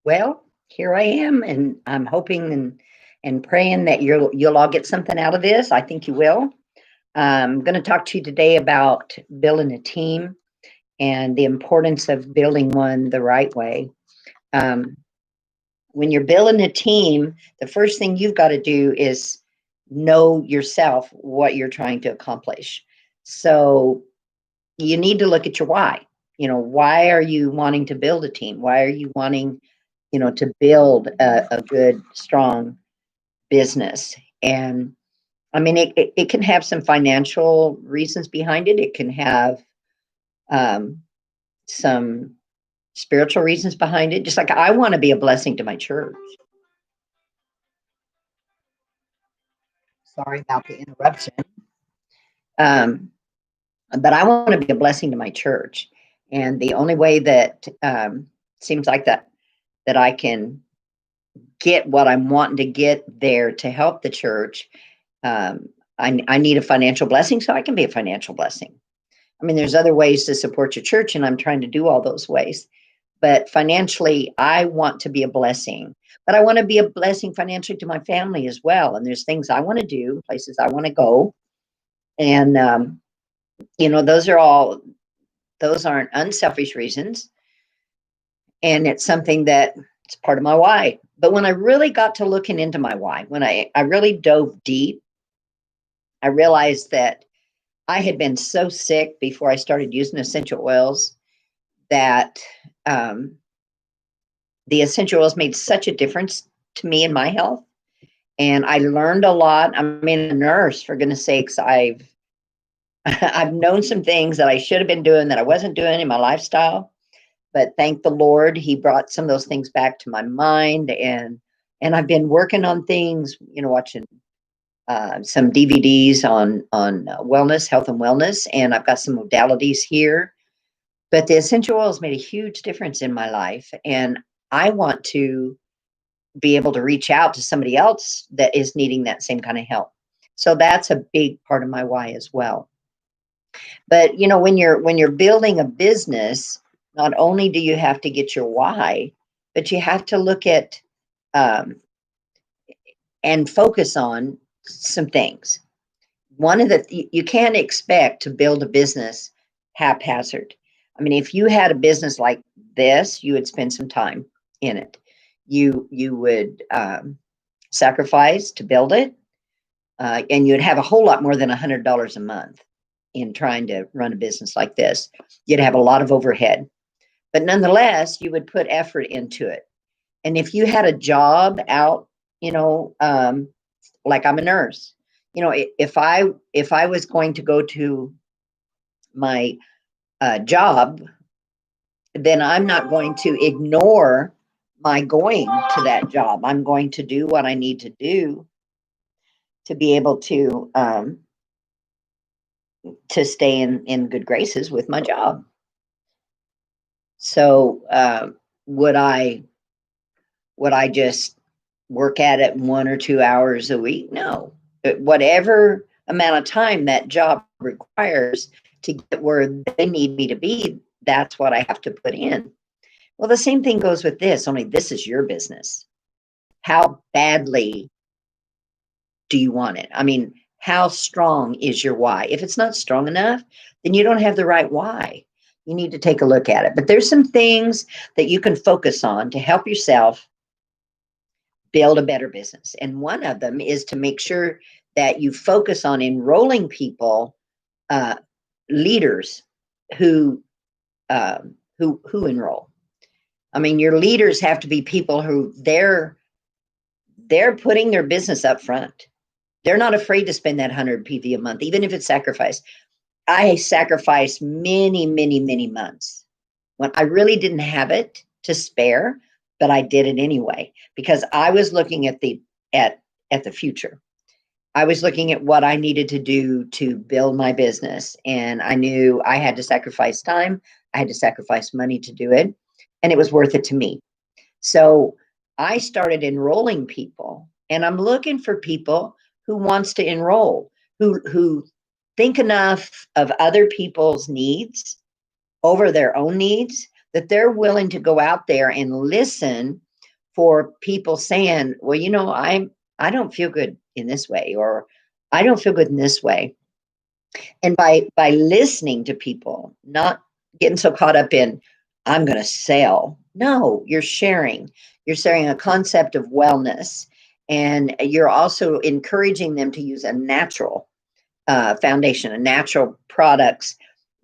Well, here I am, and I'm hoping and praying that you'll all get something out of this. I think you will. I'm going to talk to you today about building a team and the importance of building one the right way. Um, when you're building a team, the first thing you've got to do is know yourself what you're trying to accomplish. So you need to look at your why. Why are you wanting to build a team? Why are you wanting, to build a good, strong business? And I mean, it can have some financial reasons behind it. It can have um, some spiritual reasons behind it. Just like I want to be a blessing to my church. Sorry about the interruption. Um, but I want to be a blessing to my church. And the only way that seems like that I can get what I'm wanting to get there to help the church, um, I need a financial blessing so I can be a financial blessing. I mean, there's other ways to support your church, and I'm trying to do all those ways. But financially, I want to be a blessing. But I want to be a blessing financially to my family as well. And there's things I want to do, places I want to go. And, those aren't unselfish reasons. And it's something that it's part of my why. But when I really got to looking into my why, when I really dove deep, I realized that I had been so sick before I started using essential oils that um, the essential oils made such a difference to me in my health. And I learned a lot. I mean, a nurse, for goodness sakes, I've known some things that I should have been doing that I wasn't doing in my lifestyle. But thank the Lord, He brought some of those things back to my mind, and I've been working on things, watching some DVDs on wellness, health and wellness, and I've got some modalities here. But the essential oils made a huge difference in my life, and I want to be able to reach out to somebody else that is needing that same kind of help. So that's a big part of my why as well. But when you're building a business, not only do you have to get your why, but you have to look at um, and focus on some things. One of you can't expect to build a business haphazard. I mean, if you had a business like this, you would spend some time in it. You would sacrifice to build it, and you'd have a whole lot more than $100 a month in trying to run a business like this. You'd have a lot of overhead, but nonetheless, you would put effort into it. And if you had a job out, you know, um, like I'm a nurse, if I was going to go to my job, then I'm not going to ignore my going to that job. I'm going to do what I need to do to be able to stay in good graces with my job. So would I just work at it 1 or 2 hours a week? No. Whatever amount of time that job requires to get where they need me to be, that's what I have to put in. Well, the same thing goes with this, only this is your business. How badly do you want it? I mean, how strong is your why? If it's not strong enough, then you don't have the right why. You need to take a look at it. But there's some things that you can focus on to help yourself build a better business. And one of them is to make sure that you focus on enrolling people, uh, leaders who who enroll. I mean, your leaders have to be people who they're putting their business up front. They're not afraid to spend that 100 PV a month, even if it's sacrifice. I sacrificed many, many, many months when I really didn't have it to spare, but I did it anyway because I was looking at the future. I was looking at what I needed to do to build my business, and I knew I had to sacrifice time, I had to sacrifice money to do it, and it was worth it to me. So I started enrolling people, and I'm looking for people who wants to enroll, who think enough of other people's needs over their own needs that they're willing to go out there and listen for people saying, well, I don't feel good in this way, or I don't feel good in this way. And by listening to people, not getting so caught up in, I'm going to sell. No, you're sharing. You're sharing a concept of wellness, and you're also encouraging them to use a natural foundation, a natural products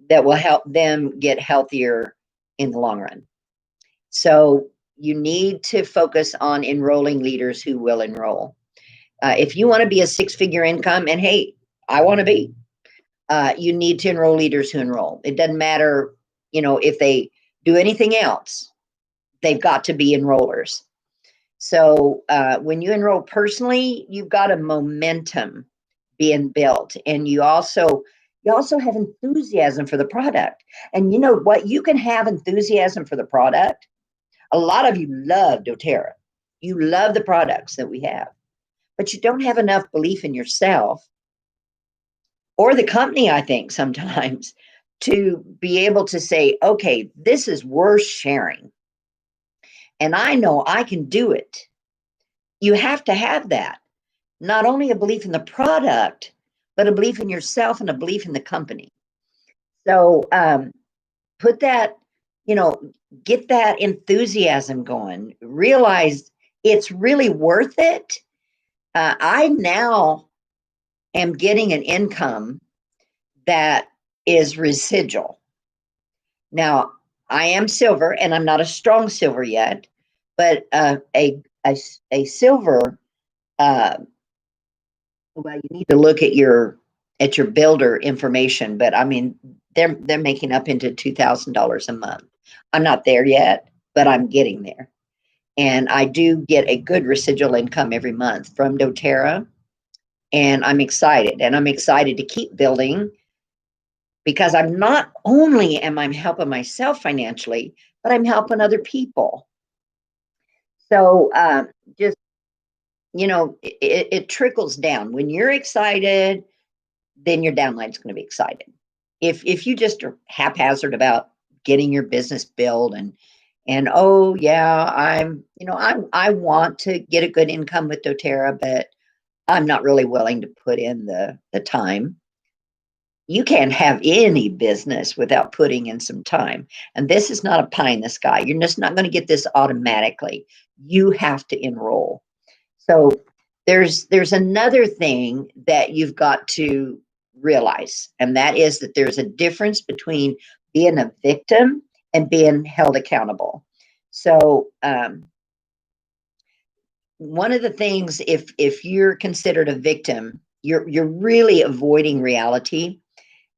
that will help them get healthier in the long run. So you need to focus on enrolling leaders who will enroll. If you want to be a six-figure income, and hey, I want to be, you need to enroll leaders who enroll. It doesn't matter, if they do anything else, they've got to be enrollers. So when you enroll personally, you've got a momentum being built, and you also have enthusiasm for the product. And you know what? You can have enthusiasm for the product. A lot of you love doTERRA. You love the products that we have, but you don't have enough belief in yourself or the company, I think, sometimes, to be able to say, okay, this is worth sharing. And I know I can do it. You have to have that. Not only a belief in the product, but a belief in yourself and a belief in the company. So put that, get that enthusiasm going. Realize it's really worth it. I now am getting an income that is residual. Now, I am silver, and I'm not a strong silver yet, but a silver. Well, you need to look at your builder information, but I mean, they're making up into $2,000 a month. I'm not there yet, but I'm getting there, and I do get a good residual income every month from doTERRA, and I'm excited, to keep building, because I'm not only am I helping myself financially, but I'm helping other people. So just it trickles down. When you're excited, then your downline's going to be excited. If you just are haphazard about getting your business built and oh yeah, I want to get a good income with doTERRA, but I'm not really willing to put in the time. You can't have any business without putting in some time. And this is not a pie in the sky. You're just not going to get this automatically. You have to enroll. So there's another thing that you've got to realize, and that is that there's a difference between being a victim and being held accountable. So one of the things, if you're considered a victim, you're really avoiding reality,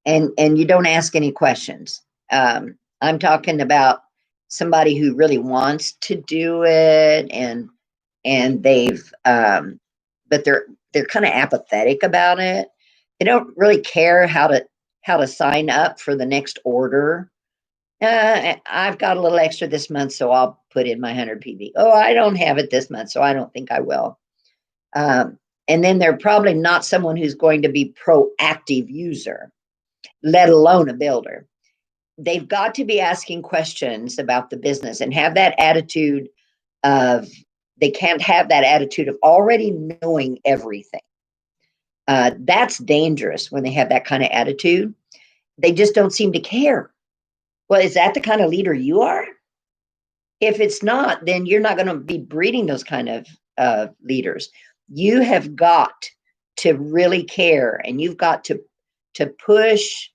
and you don't ask any questions. I'm talking about somebody who really wants to do it, and they've but they're kind of apathetic about it. They don't really care how to sign up for the next order. I've got a little extra this month, so I'll put in my 100 PV. Oh, I don't have it this month, so I don't think I will. And then they're probably not someone who's going to be proactive user, let alone a builder. They've got to be asking questions about the business and have that attitude of, they can't have that attitude of already knowing everything. That's dangerous when they have that kind of attitude. They just don't seem to care. Well, is that the kind of leader you are? If it's not, then you're not going to be breeding those kind of leaders. You have got to really care, and you've got to push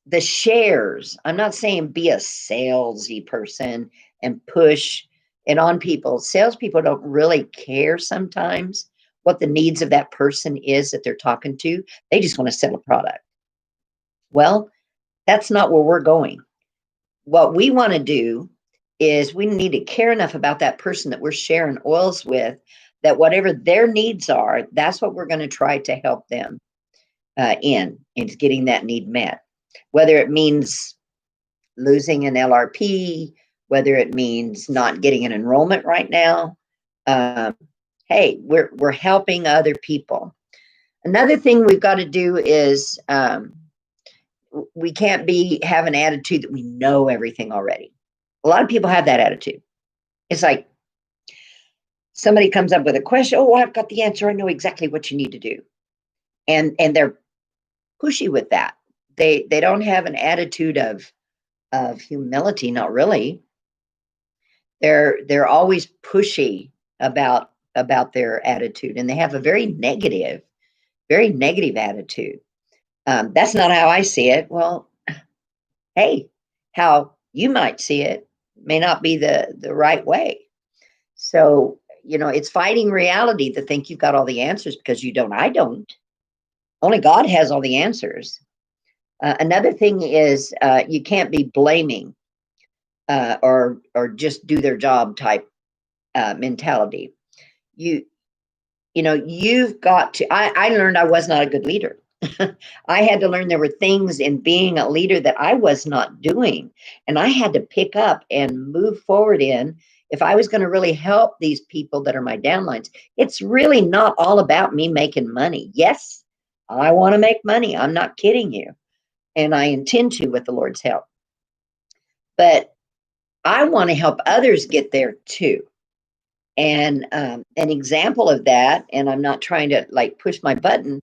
the shares. I'm not saying be a salesy person and push it on people. Salespeople don't really care sometimes what the needs of that person is that they're talking to. They just want to sell a product. Well, that's not where we're going. What we want to do is we need to care enough about that person that we're sharing oils with, that whatever their needs are, that's what we're going to try to help them into getting that need met. Whether it means losing an LRP, whether it means not getting an enrollment right now, hey, we're helping other people. Another thing we've got to do is we can't have an attitude that we know everything already. A lot of people have that attitude. It's like, Somebody comes up with a question. Oh, I've got the answer. I know exactly what you need to do. And they're pushy with that. They don't have an attitude of humility, not really. They're always pushy about their attitude, and they have a very negative attitude. That's not how I see it. Well, hey, how you might see it may not be the right way. So, it's fighting reality to think you've got all the answers, because you don't. I don't. Only God has all the answers. Another thing is, you can't be blaming or just do their job type mentality. You've got to. I learned I was not a good leader. I had to learn there were things in being a leader that I was not doing, and I had to pick up and move forward in. If I was going to really help these people that are my downlines, it's really not all about me making money. Yes, I want to make money. I'm not kidding you. And I intend to with the Lord's help. But I want to help others get there too. And an example of that, and I'm not trying to like push my button,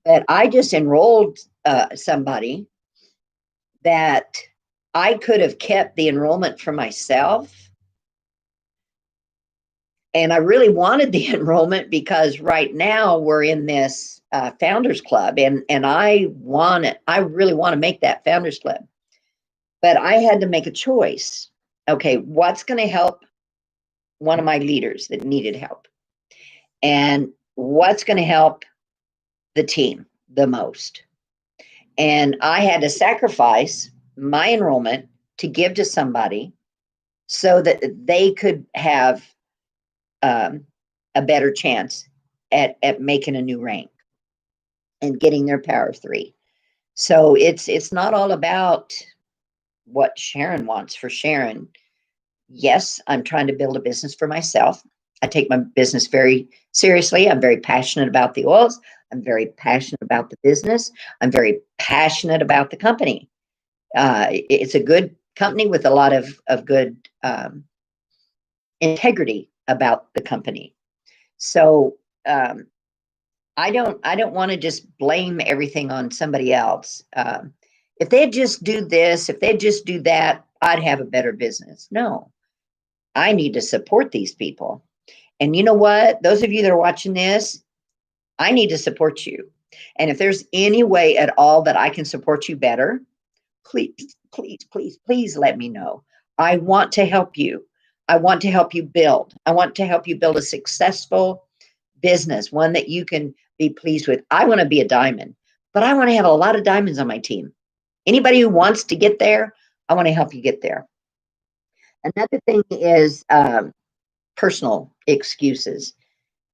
but I just enrolled somebody that I could have kept the enrollment for myself. And I really wanted the enrollment because right now we're in this Founders Club, and I really want to make that Founders Club. But I had to make a choice. Okay, what's going to help one of my leaders that needed help? And what's going to help the team the most? And I had to sacrifice my enrollment to give to somebody so that they could have a better chance at making a new rank and getting their power of 3. So it's not all about what Sharon wants for Sharon. Yes, I'm trying to build a business for myself. I take my business very seriously. I'm very passionate about the oils. I'm very passionate about the business. I'm very passionate about the company. It's a good company with a lot of good integrity about the company. So I don't want to just blame everything on somebody else. If they'd just do this, if they'd just do that, I'd have a better business. No, I need to support these people. And you know what? Those of you that are watching this, I need to support you. And if there's any way at all that I can support you better, please, please, please, please let me know. I want to help you. I want to help you build. I want to help you build a successful business, one that you can be pleased with. I want to be a diamond, but I want to have a lot of diamonds on my team. Anybody who wants to get there, I want to help you get there. Another thing is personal excuses.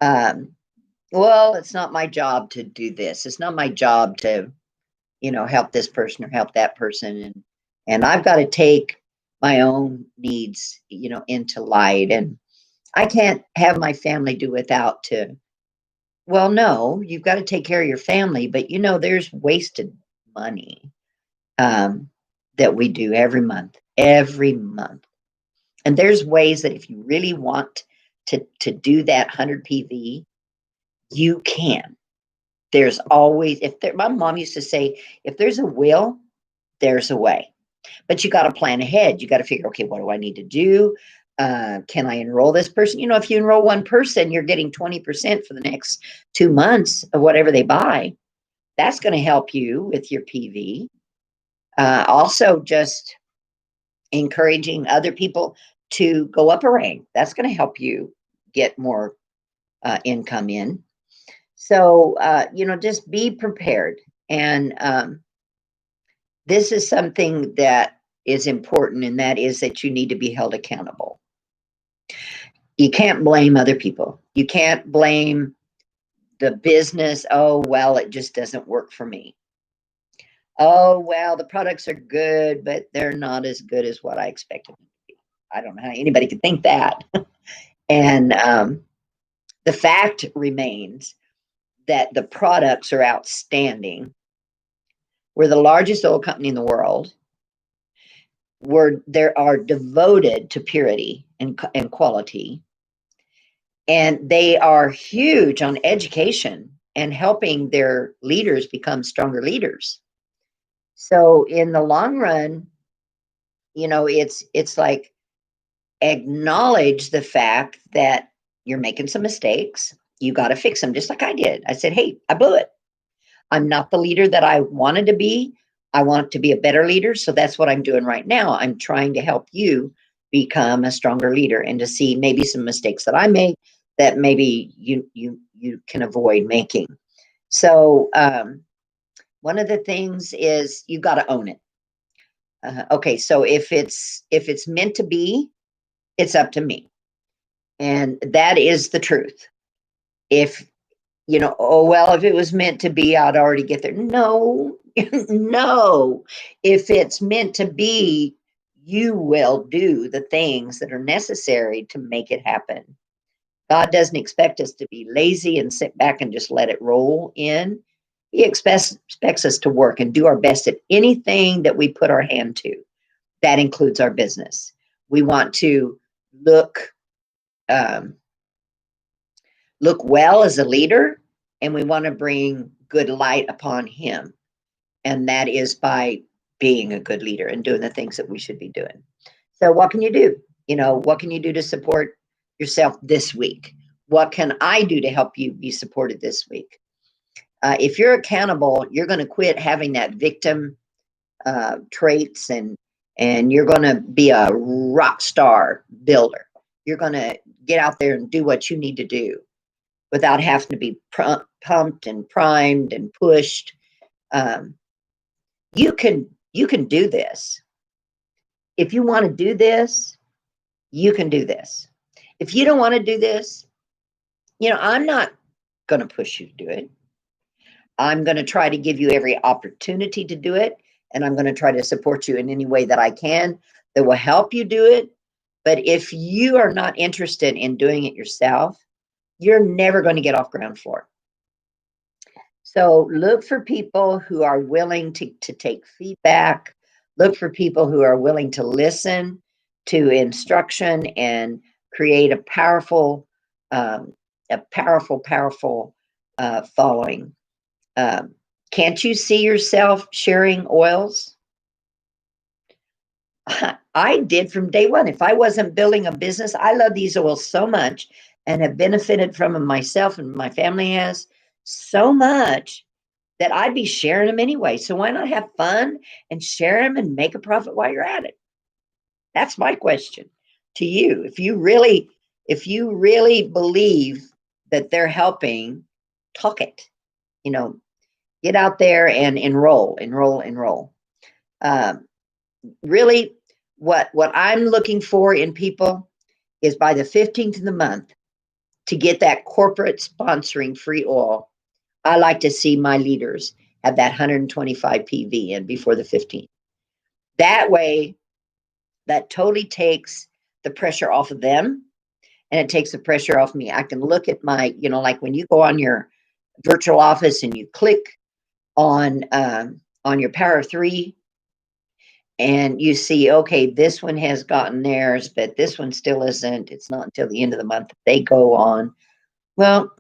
Well, it's not my job to do this. It's not my job to, help this person or help that person. And I've got to take my own needs, into light. And I can't have my family do without to. Well, no, you've got to take care of your family, but there's wasted money that we do every month. And there's ways that if you really want to do that 100 PV, you can. There's always, my mom used to say, if there's a will, there's a way. But you got to plan ahead. You got to figure, okay, what do I need to do? Can I enroll this person? If you enroll one person, you're getting 20% for the next 2 months of whatever they buy. That's going to help you with your PV. Also, just encouraging other people to go up a rank. That's going to help you get more income in. So, just be prepared. And this is something that is important, and that is that you need to be held accountable. You can't blame other people. You can't blame the business. Oh, well, it just doesn't work for me. Oh, well, the products are good, but they're not as good as what I expected them to be. I don't know how anybody could think that. And the fact remains that the products are outstanding. We're the largest oil company in the world. They are devoted to purity and quality. And they are huge on education and helping their leaders become stronger leaders. So in the long run, it's like, acknowledge the fact that you're making some mistakes. You got to fix them, just like I did. I said, hey, I blew it. I'm not the leader that I wanted to be. I want to be a better leader. So that's what I'm doing right now. I'm trying to help you become a stronger leader and to see maybe some mistakes that I made that maybe you can avoid making. So one of the things is you got to own it. Okay, so if it's meant to be, it's up to me, and that is the truth. If oh, well, if it was meant to be, I'd already get there. No, no. If it's meant to be, you will do the things that are necessary to make it happen. God doesn't expect us to be lazy and sit back and just let it roll in. He expects us to work and do our best at anything that we put our hand to. That includes our business. We want to look um, look well as a leader, and we want to bring good light upon him. And that is by being a good leader and doing the things that we should be doing. So what can you do? What can you do to support yourself this week? What can I do to help you be supported this week? If you're accountable, you're going to quit having that victim traits, and you're going to be a rock star builder. You're going to get out there and do what you need to do without having to be pumped and primed and pushed. Um, you can do this. If you want to do this, you can do this. If you don't want to do this, I'm not going to push you to do it. I'm going to try to give you every opportunity to do it, and I'm going to try to support you in any way that I can that will help you do it. But if you are not interested in doing it yourself, you're never going to get off ground floor. So look for people who are willing to take feedback. Look for people who are willing to listen to instruction and create a powerful following. Can't you see yourself sharing oils? I did from day one. If I wasn't building a business, I love these oils so much and have benefited from them myself, and my family has so much that I'd be sharing them anyway. So why not have fun and share them and make a profit while you're at it? That's my question to you. If you really believe that they're helping, talk it. Get out there and enroll. Really, what I'm looking for in people is by the 15th of the month to get that corporate sponsoring free oil. I like to see my leaders have that 125 PV in before the 15th. That way, that totally takes the pressure off of them, and it takes the pressure off me. I can look at my, like when you go on your virtual office and you click on your Power of Three, and you see, okay, this one has gotten theirs, but this one still isn't. It's not until the end of the month that they go on. Well,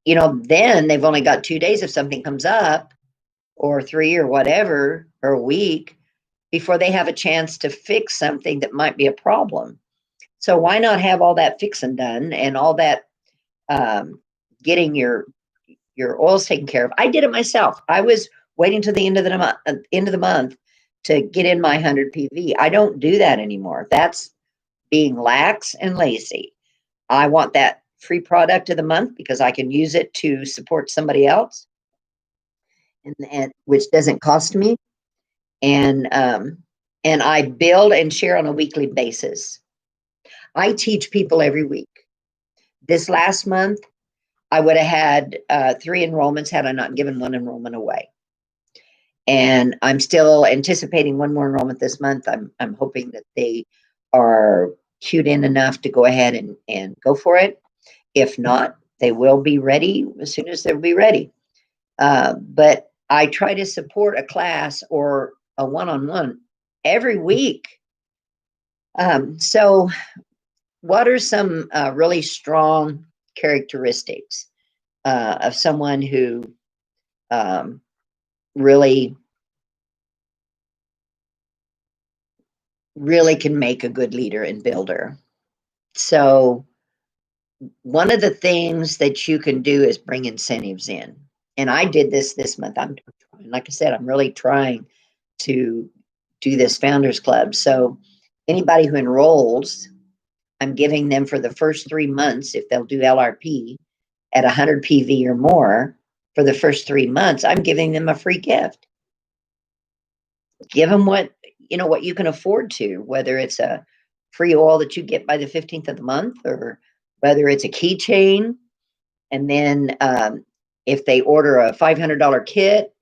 then they've only got 2 days if something comes up, or 3 or whatever, or a week, before they have a chance to fix something that might be a problem. So why not have all that fixing done and all that getting your oils taken care of? I did it myself. I was waiting till the end of the month to get in my 100 PV. I don't do that anymore. That's being lax and lazy. I want that free product of the month because I can use it to support somebody else, and which doesn't cost me. And I build and share on a weekly basis. I teach people every week. This last month, I would have had 3 enrollments had I not given 1 enrollment away. And I'm still anticipating 1 more enrollment this month. I'm hoping that they are cued in enough to go ahead and go for it. If not, they will be ready as soon as they'll be ready. But I try to support a class or a one-on-one every week. So what are some really strong characteristics of someone who um, really, really can make a good leader and builder? So, one of the things that you can do is bring incentives in. And I did this month. Like I said, I'm really trying to do this Founders Club. So, anybody who enrolls, I'm giving them for the first 3 months, if they'll do LRP at 100 PV or more for the first 3 months, I'm giving them a free gift. Give them what you can afford to, whether it's a free oil that you get by the 15th of the month, or whether it's a keychain. And then if they order a $500 kit,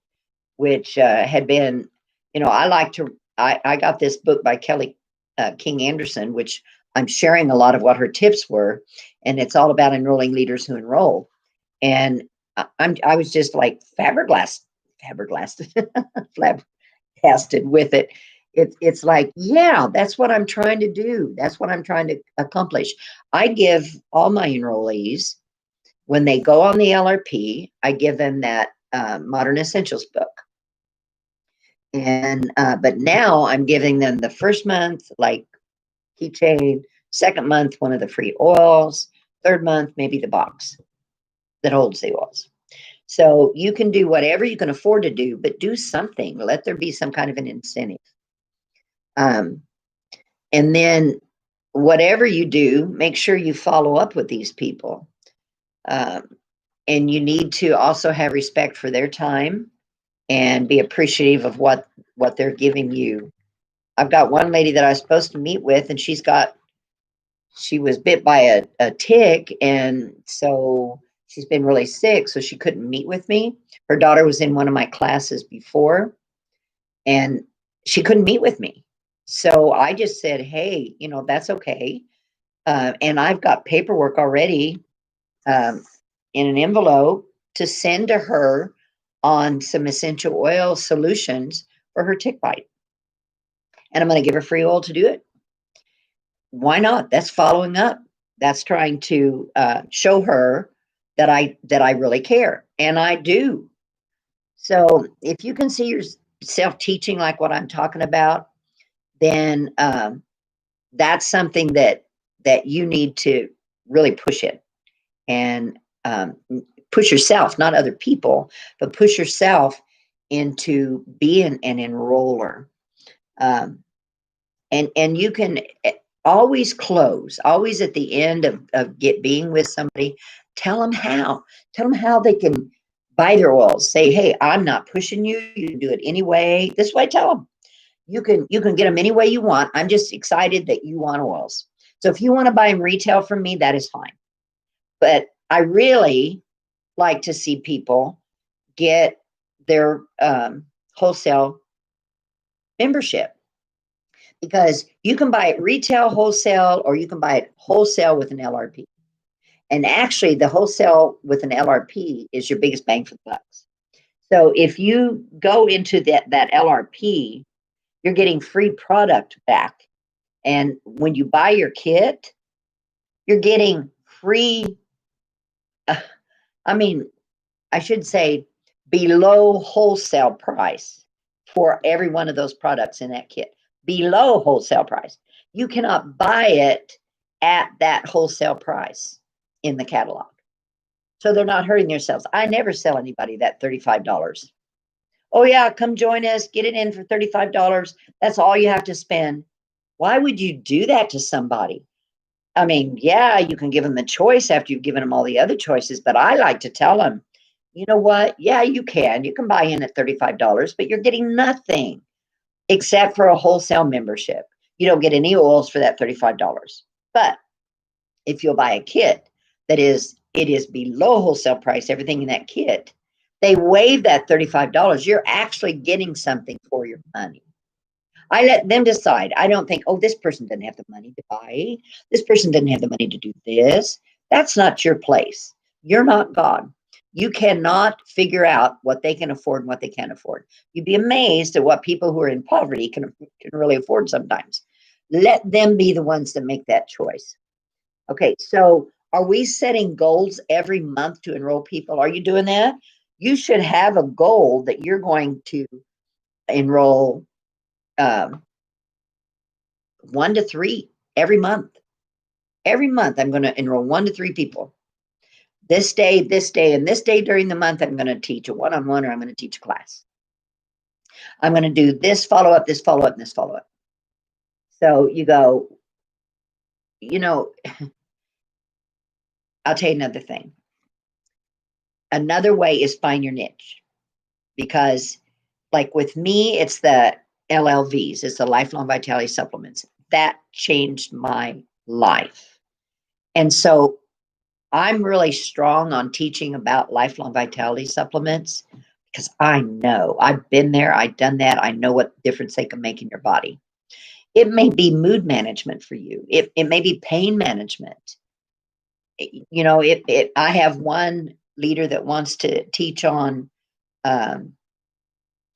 which had been, I got this book by Kelly King Anderson, which I'm sharing a lot of what her tips were, and it's all about enrolling leaders who enroll. And I was just like flabbergasted with it. It's like, yeah, that's what I'm trying to do. That's what I'm trying to accomplish. I give all my enrollees, when they go on the LRP, I give them that Modern Essentials book. And but now I'm giving them the first month, like keychain, second month, one of the free oils, third month, maybe the box that holds the oils. So you can do whatever you can afford to do, but do something. Let there be some kind of an incentive. And then whatever you do, make sure you follow up with these people. And you need to also have respect for their time and be appreciative of what they're giving you. I've got one lady that I was supposed to meet with, and she was bit by a tick, and so she's been really sick, so she couldn't meet with me. Her daughter was in one of my classes before, and she couldn't meet with me. So I just said, hey, that's okay. And I've got paperwork already in an envelope to send to her on some essential oil solutions for her tick bite. And I'm going to give her free oil to do it. Why not? That's following up. That's trying to show her that I really care, and I do. So if you can see yourself teaching like what I'm talking about, then that's something that you need to really push it, and push yourself, not other people, but push yourself into being an enroller. And you can always close, always at the end of being with somebody, tell them how they can buy their oils. Say, hey, I'm not pushing you. You can do it anyway. This way, tell them you can get them any way you want. I'm just excited that you want oils. So if you want to buy them retail from me, that is fine. But I really like to see people get their wholesale membership, because you can buy it retail, wholesale, or you can buy it wholesale with an LRP. And actually, the wholesale with an LRP is your biggest bang for the bucks. So if you go into that LRP, you're getting free product back. And when you buy your kit, you're getting free, I should say below wholesale price for every one of those products in that kit. Below wholesale price. You cannot buy it at that wholesale price in the catalog. So they're not hurting themselves. I never sell anybody that $35. Oh yeah, come join us, get it in for $35. That's all you have to spend. Why would you do that to somebody? I mean, yeah, you can give them the choice after you've given them all the other choices, but I like to tell them, you know what? Yeah, you can buy in at $35, but you're getting nothing except for a wholesale membership. You don't get any oils for that $35. But if you'll buy a kit it is below wholesale price, everything in that kit, they waive that $35. You're actually getting something for your money. I let them decide. I don't think, oh, this person doesn't have the money to buy. This person doesn't have the money to do this. That's not your place. You're not God. You cannot figure out what they can afford and what they can't afford. You'd be amazed at what people who are in poverty can really afford sometimes. Let them be the ones that make that choice. Okay, so are we setting goals every month to enroll people? Are you doing that? You should have a goal that you're going to enroll um, 1 to 3 every month. Every month, I'm going to enroll 1 to 3 people. This day, and this day during the month, I'm going to teach a one-on-one, or I'm going to teach a class. I'm going to do this follow up, this follow up, and this follow up. So you go, you know, I'll tell you another thing. Another way is find your niche, because, like with me, it's the LLVs, it's the lifelong vitality supplements. That changed my life. And so I'm really strong on teaching about lifelong vitality supplements because I know I've been there, I've done that. I know what difference they can make in your body. It may be mood management for you. It may be pain management. I have one leader that wants to teach um,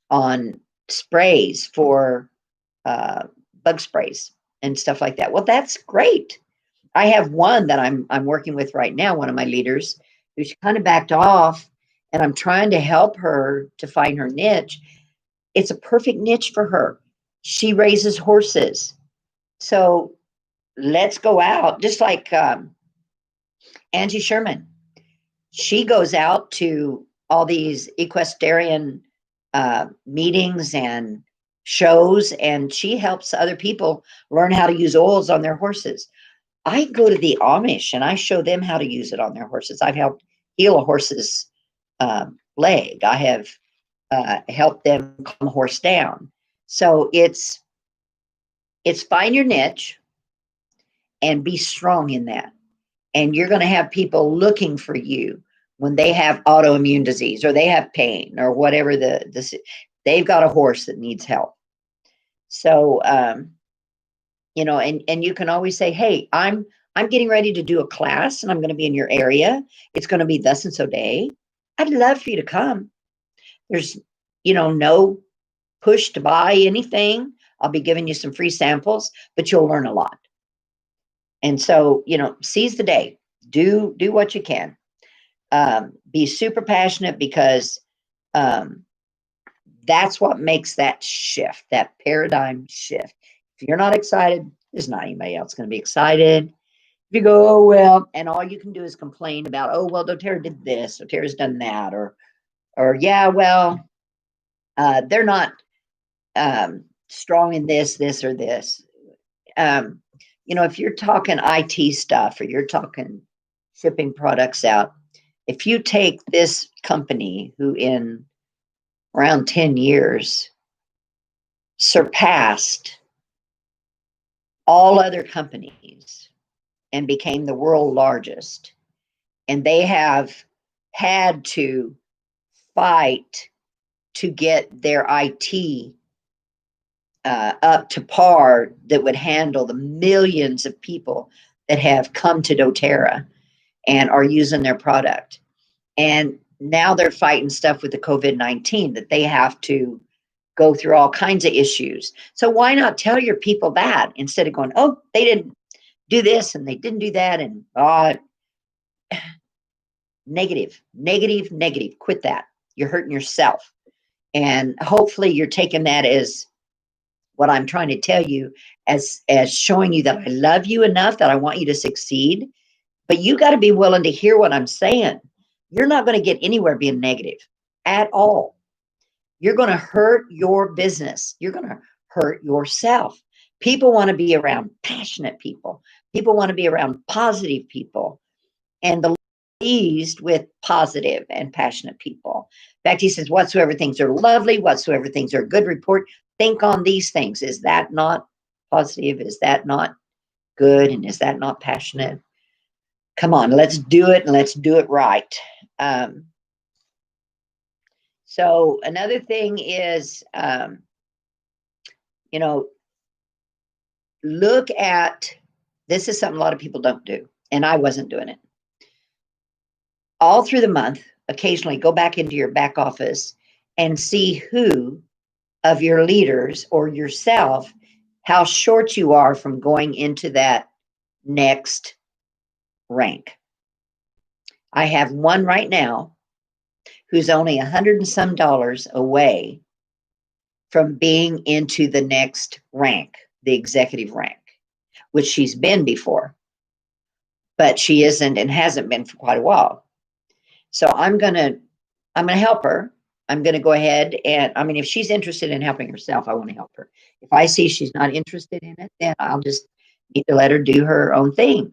on sprays for uh, bug sprays and stuff like that. Well, that's great. I have one that I'm working with right now, one of my leaders, who's kind of backed off, and I'm trying to help her to find her niche. It's a perfect niche for her. She raises horses. So let's go out, just like Angie Sherman. She goes out to all these equestrian meetings and shows, and she helps other people learn how to use oils on their horses. I go to the Amish and I show them how to use it on their horses. I've helped heal a horse's leg. I have helped them calm a horse down. So it's find your niche and be strong in that. And you're going to have people looking for you when they have autoimmune disease or they have pain or whatever they've got a horse that needs help. So and you can always say, hey, I'm getting ready to do a class and I'm going to be in your area. It's going to be thus and so day. I'd love for you to come. There's no push to buy anything. I'll be giving you some free samples, but you'll learn a lot. And so seize the day. Do what you can. Be super passionate, because that's what makes that shift, that paradigm shift. If you're not excited, there's not anybody else going to be excited. If you go, oh, well, and all you can do is complain about, oh, well, doTERRA did this, doTERRA's done that, or yeah, well, they're not strong in this, or this. If you're talking IT stuff or you're talking shipping products out, if you take this company who in around 10 years surpassed all other companies and became the world largest, and they have had to fight to get their IT up to par that would handle the millions of people that have come to doTERRA and are using their product. And now they're fighting stuff with the COVID-19 that they have to go through all kinds of issues. So why not tell your people that instead of going, oh, they didn't do this and they didn't do that, and negative. Quit that. You're hurting yourself. And hopefully you're taking that as what I'm trying to tell you, as showing you that I love you enough that I want you to succeed. But you got to be willing to hear what I'm saying. You're not going to get anywhere being negative at all. You're going to hurt your business. You're going to hurt yourself. People want to be around passionate people. People want to be around positive people. And the pleased with positive and passionate people. In fact, he says, whatsoever things are lovely, whatsoever things are good report, think on these things. Is that not positive? Is that not good? And is that not passionate? Come on, let's do it, and let's do it right. So another thing is, look at, this is something a lot of people don't do, and I wasn't doing it. All through the month, occasionally go back into your back office and see who of your leaders or yourself, how short you are from going into that next rank. I have one right now who's only $100 and some away from being into the next rank, the executive rank, which she's been before, but she isn't and hasn't been for quite a while. So I'm gonna help her. I'm gonna go ahead and, I mean, if she's interested in helping herself, I want to help her. If I see she's not interested in it, then I'll just need to let her do her own thing.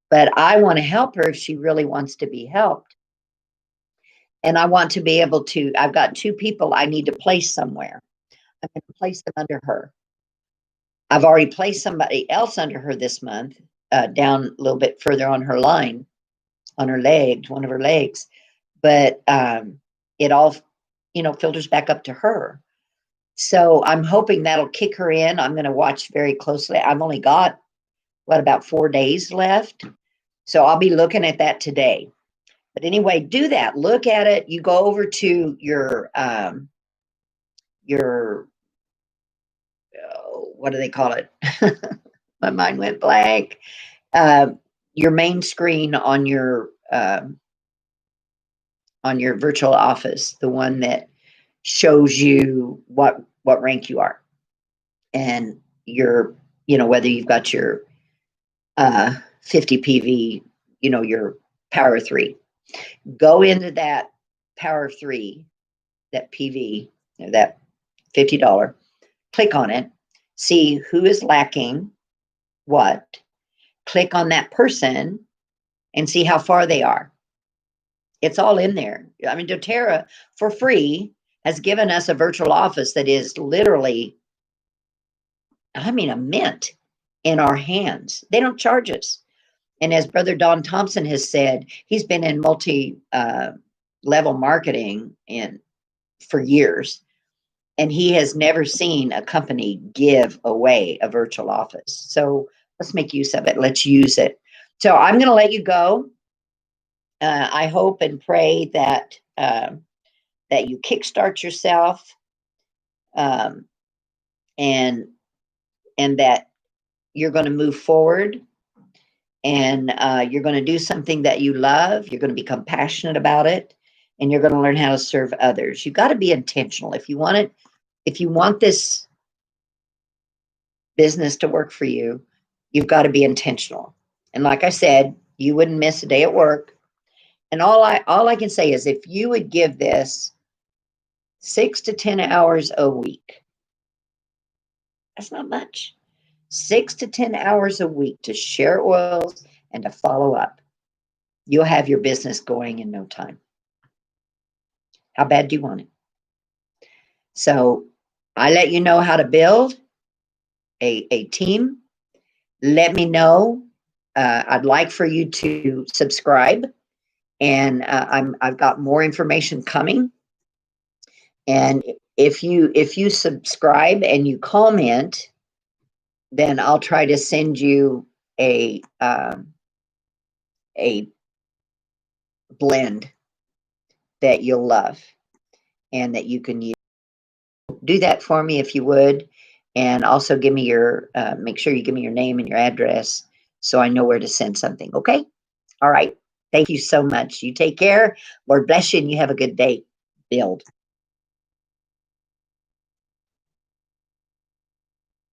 But I want to help her if she really wants to be helped. And I want to be able to, I've got 2 people I need to place somewhere. I'm going to place them under her. I've already placed somebody else under her this month, down a little bit further on her line, on her leg, one of her legs. But it all, filters back up to her. So I'm hoping that'll kick her in. I'm going to watch very closely. I've only got, about 4 days left. So I'll be looking at that today. But anyway, do that. Look at it. You go over to your what do they call it? My mind went blank. Your main screen on your virtual office, the one that shows you what rank you are, and your, whether you've got your 50 PV, your Power 3. Go into that Power 3, that PV, that $50, click on it, see who is lacking what, click on that person and see how far they are. It's all in there. I mean, doTERRA for free has given us a virtual office that is literally, a mint in our hands. They don't charge us. And as Brother Don Thompson has said, he's been in multi-level marketing for years, and he has never seen a company give away a virtual office. So let's make use of it. Let's use it. So I'm going to let you go. I hope and pray that you kickstart yourself, and that you're going to move forward. And you're going to do something that you love. You're going to become passionate about it, and you're going to learn how to serve others. You've got to be intentional. If you want it, if you want this business to work for you, you've got to be intentional. And like I said, you wouldn't miss a day at work. And all I can say is, if you would give this 6 to 10 hours a week, that's not much. 6 to 10 hours a week to share oils and to follow up. You'll have your business going in no time. How bad do you want it? So I let you know how to build a team. Let me know. I'd like for you to subscribe, and I've got more information coming. And if you subscribe and you comment, then I'll try to send you a blend that you'll love and that you can use. Do that for me if you would, and also give me your make sure you give me your name and your address so I know where to send something. Okay? All right. Thank you so much. You take care. Lord bless you, and you have a good day. Build.